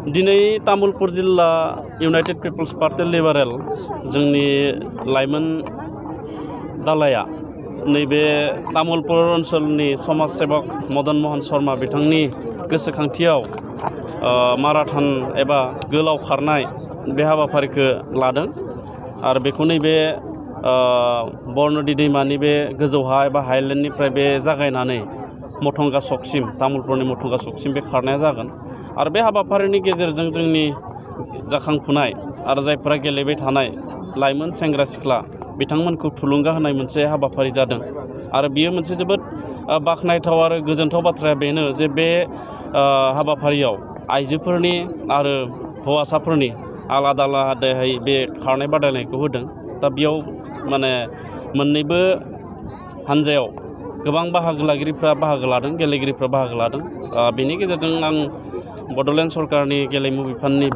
दिनै तामुलपुर जिल्ला United people's party liberal जोंनि लाइमोन दालाया नैबे तामुलपुर ओनसोलनि समाज सेवक मदन मोहन शर्मा बिथांनि गोसोखांथियाव माराथन एबा गोलाव खारनाय बे हाबाफारिखौ लादों आरो बेखौ नैबे बरनदि दैमानि बे गोजौहा एबा हाइलेन्डनिफ्राय बे जागायनानै मथंगा सकसिम तामुलपुरनि मथंगा सकसिम बे खारनाया जागोन आरो बे हाबाफारिनि गेजेरजों जोंनि जाखांफुनाय आरो जायफोरा गेलेबाय थानाय लाइमोन सेंग्रा सिख्ला बिथांमोनखौ थुलुंगा होनाय मोनसे हाबाफारि जादों आरो बियो मोनसे जोबोद बाखनायथाव आरो गोजोनथाव बाथ्राया बेनो जे बे हाबाफारियाव आइजोफोरनि आरो हौवासाफोरनि आलादा आलादायै बे खारनाय बादायलायनायखौ होदों दा बेयाव माने मोननैबो हानजायाव गोबां बाहागो लागिरिफ्रा बाहागो लादों गेलेगिरिफ्रा बाहागो लादों बेनि गेजेरजों आं बड'लेण्ड सरकारनि गेलेमु बिफाननि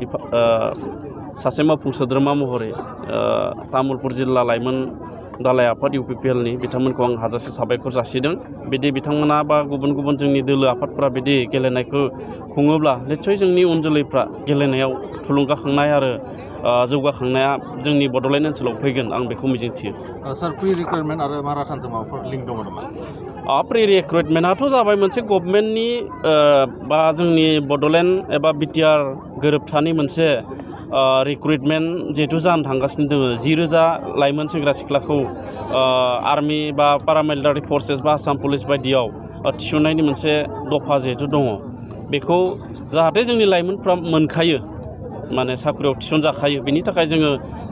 सासे मावफुं सोद्रोमा महरै तामुलपुर जिल्ला लाइमोन दालाइ आफाद इउ.प.नि बिथांमोनखौ आं हाजासे साबायखर जासिदों बिदि बिथांमोना बा गुबुन गुबुन जोंनि दोलो आफादफोरा बिदि गेलेनायखौ खुङोब्ला निस्सय जोंनि उन जोलैफ्रा गेलेनायाव थुलुंगाखांनाय आरो जौगाखांनाया जोंनि बड'लेण्ड ओनसोलाव फैगोन आं बेखौ मिजिंथियो। सार प्रि रिक्रुटमेन्ट आरो माराथनजों माबाफोर लिंक दङ नामा? प्रि रिक्रुटमेन्टआथ' जाबाय मोनसे गभर्नमेन्टनि बा जोंनि बड'लेण्ड एबा बिटिआर गोरोबथानि मोनसे रिक्रुटमेन्ट जिहेतु जानो थांगासिनो दङ 10,000 लाइमोन सेंग्रा सिख्लाखौ आर्मि बा पारामिलिटारि फर्सेस बा आसाम पुलिस बायदियाव थिसननायनि मोनसे दफा जिहेतु दङ बेखौ जाहाथे जोंनि लाइमोनफ्रा मोनखायो माने साख्रियाव थिसनजाखायो बेनि थाखाय जोङो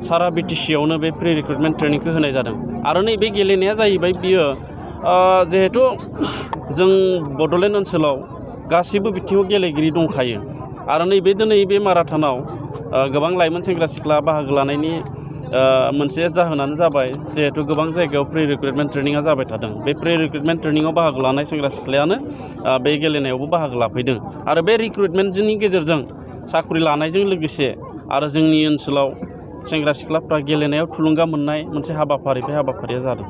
सारा बिटिसियावनो बे प्रि रिक्रुटमेन्ट ट्रेनिंखौ होनाय जादों आरो नैबे गेलेनाया जाहैबाय बियो जिहेतु जों बड'लेण्ड ओनसोलाव गासिबो बिथिङाव गेलेगिरि दंखायो आरो नैबे दिनै बे माराथनाव गोबां लाइमोन सेंग्रा सिख्ला बाहागो लानायनि मोनसे जाहोनानो जाबाय जिहेतु गोबां जायगायाव प्रि रिक्रुटमेन्ट ट्रेनिंआ जाबाय थादों बे प्रि रिक्रुटमेन्ट ट्रेनिंआव बाहागो लानाय सेंग्रा सिख्लायानो बे गेलेनायावबो बाहागो लाफैदों आरो बे रिक्रुटमेन्टनि गेजेरजों साख्रि लानायजों लोगोसे आरो जोंनि ओनसोलाव सेंग्रा सिख्लाफ्रा गेलेनायाव थुलुंगा मोननाय मोनसे हाबाफारि बे हाबाफारिया जादों।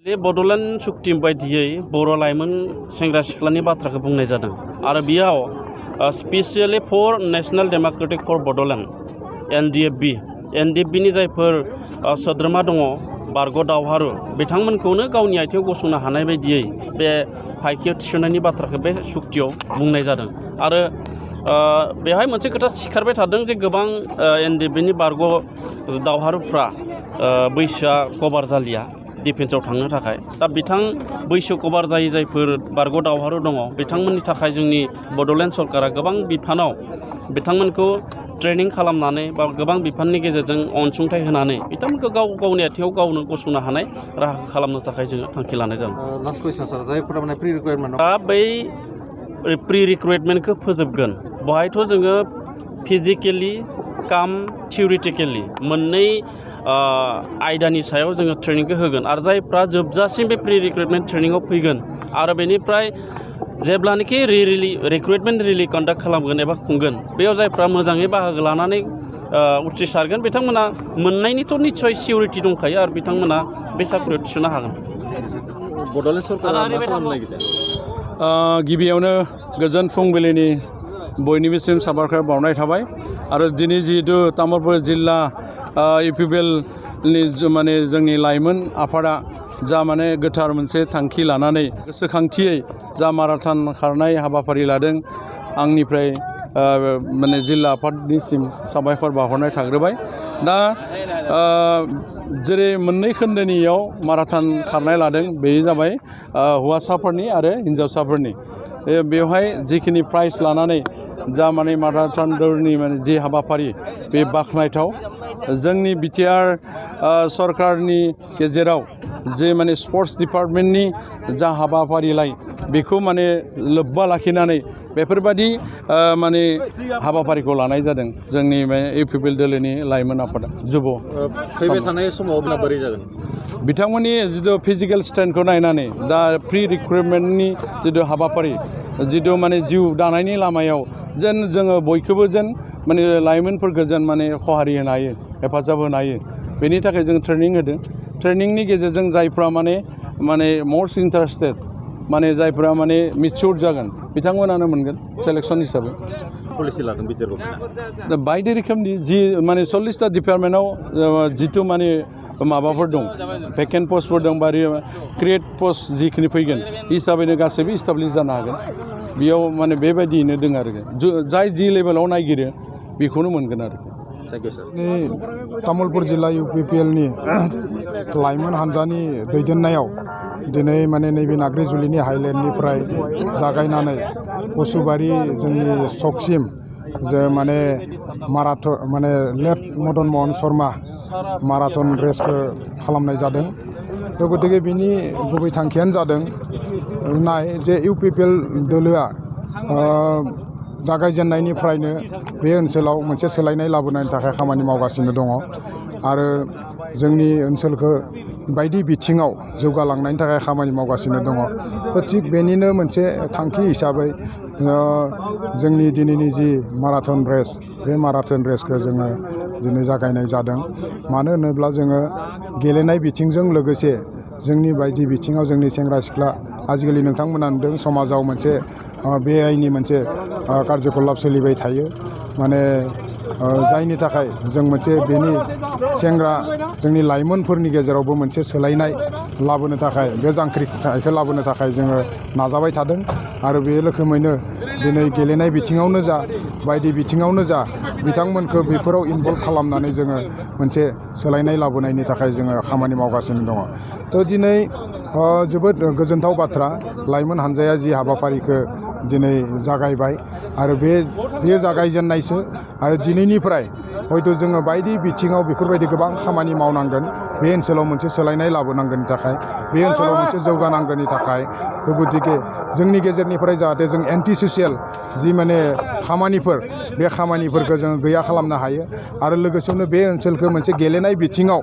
बे बड'लेण्ड सुक्ति बायदियै बर' लाइमोन सेंग्रा सिख्लानि बाथ्राखौ बुंनाय जादों आरो बेयाव specially for National Democratic for Bodoland NDFB नि जायफोर सोद्रोमा दङ बारग' दावहारु बिथांमोनखौनो गावनि आथिङाव गसंनो हानाय बायदियै बे फायखियाव थिसननायनि बाथ्राखौ बे सुक्तियाव बुंनाय जादों आरो बेवहाय मोनसे खोथा सिखारबाय थादों जे गोबां एनडिएफबि नि बारग' दावहारुफ्रा बैसोआ कभार जालिया डिफेन्सआव थांनो थाखाय दा बैसो कभार जायै जायफोर बारग' दावहारु दङ बिथांमोननि थाखाय जोंनि बड'लेण्ड सरकारा गोबां बिफानाव बिथांमोनखौ ट्रेनिं खालामनानै बा गोबां बिफाननि गेजेरजों अनसुंथाइ होनानै बिथांमोनखौ गावनि आथिङाव गावनो गसंनो हानाय राहा खालामनो थाखाय जोङो थांखि लानाय जादों। लास्ट कुइसन सार जायफोरा माने प्रि रिक्रुटमेन्ट दा बै प्रि रिक्रुटमेन्टखौ फोजोबगोन बेवहायथ' जोङो फिजिकेलि काम थिउरिटिकेलि मोननै आयदानि सायाव जोङो ट्रेनिंखौ होगोन आरो जायफ्रा जोबजासिम बे प्रि रिक्रुटमेन्ट ट्रेनिंआव फैगोन आरो बेनिफ्राय जेब्लानोखि रिक्रुटमेन्ट रिलि कन्डाक्ट खालामगोन एबा खुंगोन बेयाव जायफ्रा मोजाङै बाहागो लानानै उथ्रिसारगोन बिथांमोना मोननायनिथ' निस्सय सिउरिटि दंखायो आरो बिथांमोना बे साख्रियाव थिसननो हागोन। बड'लेण्ड सरकारा मा खालामनो नागिरदों? गिबियावनो गोजोन फुंबिलिनि बयनिबोसिम साबायखर बावनाय थाबाय आरो दिनै जिहेतु तामुलपुर जिल्ला इउ.प.नि माने जोंनि लाइमोन आफादा जा माने गोथार मोनसे थांखि लानानै गोसोखांथियै जा माराथन खारनाय हाबाफारि लादों आंनिफ्राय माने जिल्ला आफादनिसिम साबायखर बावहरनाय थाग्रोबाय। दा जेरै मोननै खोन्दोनियाव माराथन खारनाय लादों बे जाबाय हौवासाफोरनि आरो हिन्जावसाफोरनि बेवहाय जिखिनि प्राइज लानानै जा माने माराथन दौरनि माने जि हाबाफारि बे बाखनायथाव जोंनि बिटिआर सरकारनि गेजेराव जे माने स्पर्ट्स डिपार्टमेन्टनि जा हाबाफारिलाय बेखौ माने लोब्बा लाखिनानै बेफोरबायदि माने हाबाफारिखौ लानाय जादों जोंनि इउ.प. दोलोनि लाइमोन आफादा जुब फैबाय थानाय समाव बोरै जागोन बिथांमोननि जिथु फिजिकेल स्ट्रेंथखौ नायनानै दा प्रि रिक्रुटमेन्टनि जिथु हाबाफारि जिथु माने जिउ दानायनि लामायाव जेन जोङो बयखौबो जेन माने लाइमोनफोरखौ जेन माने सहारि होनो हायो हेफाजाब होनो हायो बेनि थाखाय जों ट्रेनिं होदों ट्रेनिंनि गेजेरजों जायफ्रा माने मस्ट इन्टारेस्टेड माने जायफोरा माने मिच्युर जागोन बिथांमोनानो मोनगोन सेलेक्सन हिसाबै पलिसि लादों बिटिआर गभर्नमेन्टआ दा बायदि रोखोमनि जि माने 40टा डिपार्टमेन्टआव जिथु माने माबाफोर दं भेकेन्ट पस्टफोर दं बा क्रिएट पस्ट जिखिनि फैगोन हिसाबैनो गासैबो इस्टाब्लिश जानो हागोन बेयाव माने बेबायदियैनो दङ आरो जाय जि लेभेलाव नागिरो बेखौनो मोनगोन आरो तामुलपुर जिल्ला इउ.पि.पि.एल.नि लाइमोन हान्जानि दैदेननायाव दिनै माने नैबे नाग्रिजुलिनि हाइलेन्डनिफ्राय जागायनानै उसुबारि जोंनि सकसिम जे माने माराथन माने लेफ्ट मदन मोहन शर्मा माराथन रेसखौ खालामनाय जादों गतिके बिनि गुबै थांखियानो जादों नाय जे इउ.पि.पि.एल. दोलोआ जागायजेननायनिफ्रायनो बे ओनसोलाव मोनसे सोलायनाय लाबोनायनि थाखाय खामानि मावगासिनो दङ आरो जोंनि ओनसोलखौ बायदि बिथिङाव जौगालांनायनि थाखाय खामानि मावगासिनो दङ थिग बेनिनो मोनसे थांखि हिसाबै जोंनि दिनैनि जि माराथन रेस बे माराथन रेसखौ जोङो दिनै जागायनाय जादों मानो होनोब्ला जोङो गेलेनाय बिथिंजों लोगोसे जोंनि बायदि बिथिङाव जोंनि सेंग्रा सिख्ला आजिखालि नोंथांमोना नुदों समाजाव मोनसे बेआइनि मोनसे कार्यकलाप सोलिबाय थायो माने जायनि थाखाय जों मोनसे बेनि सेंग्रा जोंनि लाइमोनफोरनि गेजेरावबो मोनसे सोलायनाय लाबोनो थाखाय बे जांख्रिथायखौ लाबोनो थाखाय जोङो नाजाबाय थादों आरो बे रोखोमैनो दिनै गेलेनाय बिथिङावनो जा बायदि बिथिङावनो जा बिथांमोनखौ बेफोराव इनभल्भ खालामनानै जोङो मोनसे सोलायनाय लाबोनायनि थाखाय जोङो खामानि मावगासिनो दङ थ' दिनै जोबोद गोजोनथाव बाथ्रा लाइमोन हान्जाया जि हाबाफारिखौ दिनै जागायबाय आरो बेयो जागायजेननायसो आरो दिनैनिफ्राय हयथ' जोङो बायदि बिथिङाव बेफोरबायदि गोबां खामानि मावनांगोन बे ओनसोलाव मोनसे सोलायनाय लाबोनांगोननि थाखाय बे ओनसोलाव मोनसे जौगानांगोननि थाखाय गतिके जोंनि गेजेरनिफ्राय जाहाथे जों एन्टि ससियेल जि माने खामानिफोर बे खामानिफोरखौ जोङो गैया खालामनो हायो आरो लोगोसेनो बे ओनसोलखौ मोनसे गेलेनाय बिथिङाव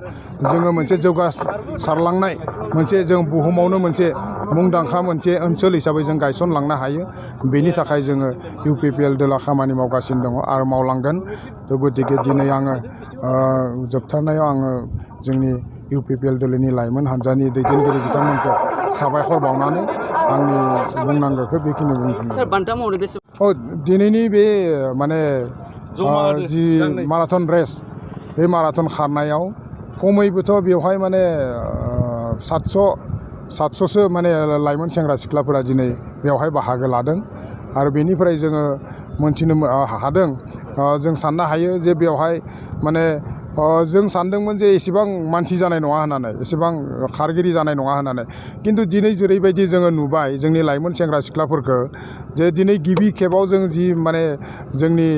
जोङो मोनसे जौगासारलांनाय मोनसे जों बुहुमावनो मोनसे मुंदांखा मोनसे ओनसोल हिसाबै जों गायसनलांनो हायो बेनि थाखाय जोङो इउ.पि.पि.एल. दोला खामानि मावगासिनो दङ आरो मावलांगोन गतिके दिनै आङो जोबथारनायाव आङो जोंनि इउ.पि.पि.एल. दोलोनि लाइमोन हान्जानि दैदेनगिरि बिथांमोनखौ साबायखर बावनानै आंनि बुंनांगौखौ बेखिनि बुंथ'बाय दिनैनि बे माने जि माराथन रेस बे माराथन खारनायाव खमैबोथ' बेवहाय माने 700सो माने लाइमोन सेंग्रा सिख्लाफोरा दिनै बेवहाय बाहागो लादों आरो बेनिफ्राय जोङो मोनथिनो हादों जों साननो हायो जे बेवहाय माने जों सानदोंमोन जे एसेबां मानसि जानाय नङा होननानै एसेबां खारगिरि जानाय नङा होननानै किन्तु दिनै जेरैबायदि जोङो नुबाय जोंनि लाइमोन सेंग्रा सिख्लाफोरखौ जे दिनै गिबि खेबाव जों जि माने जोंनि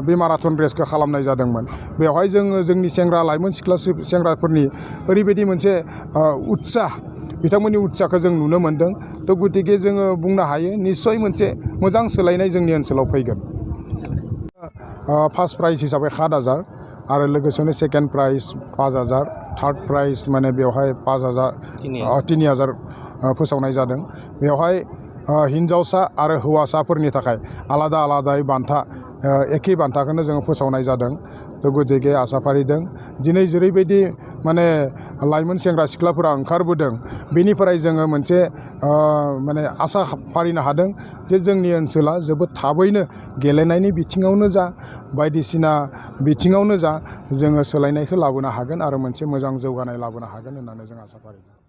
बे माराथन रेसखौ खालामनाय जादोंमोन बेवहाय जोङो जोंनि लाइमोन सेंग्राफोरनि ओरैबायदि मोनसे उत्साह बिथांमोननि उत्साहखौ जों नुनो मोन्दों थ' गतिके जोङो बुंनो हायो निस्सय मोनसे मोजां सोलायनाय जोंनि ओनसोलाव फैगोन फार्स्ट प्राइज हिसाबै 7,000 आरो लोगोसेनो सेकेन्ड प्राइज 5,000 थार्ड प्राइज माने बेवहाय 3,000 फोसावनाय जादों बेवहाय हिन्जावसा आरो हौवासाफोरनि थाखाय आलादा आलादायै बान्था एखे बान्थाखौनो जोङो फोसावनाय जादों थ' गतिके आसा फारिदों दिनै जेरैबायदि माने लाइमोन सेंग्रा सिख्लाफोरा ओंखारबोदों बेनिफ्राय जोङो मोनसे माने आसा फारिनो हादों जे जोंनि ओनसोला जोबोद थाबैनो गेलेनायनि बिथिङावनो जा बायदिसिना बिथिङावनो जा जोङो सोलायनायखौ लाबोनो हागोन आरो मोनसे मोजां जौगानाय लाबोनो हागोन होननानै जों आसा फारिदों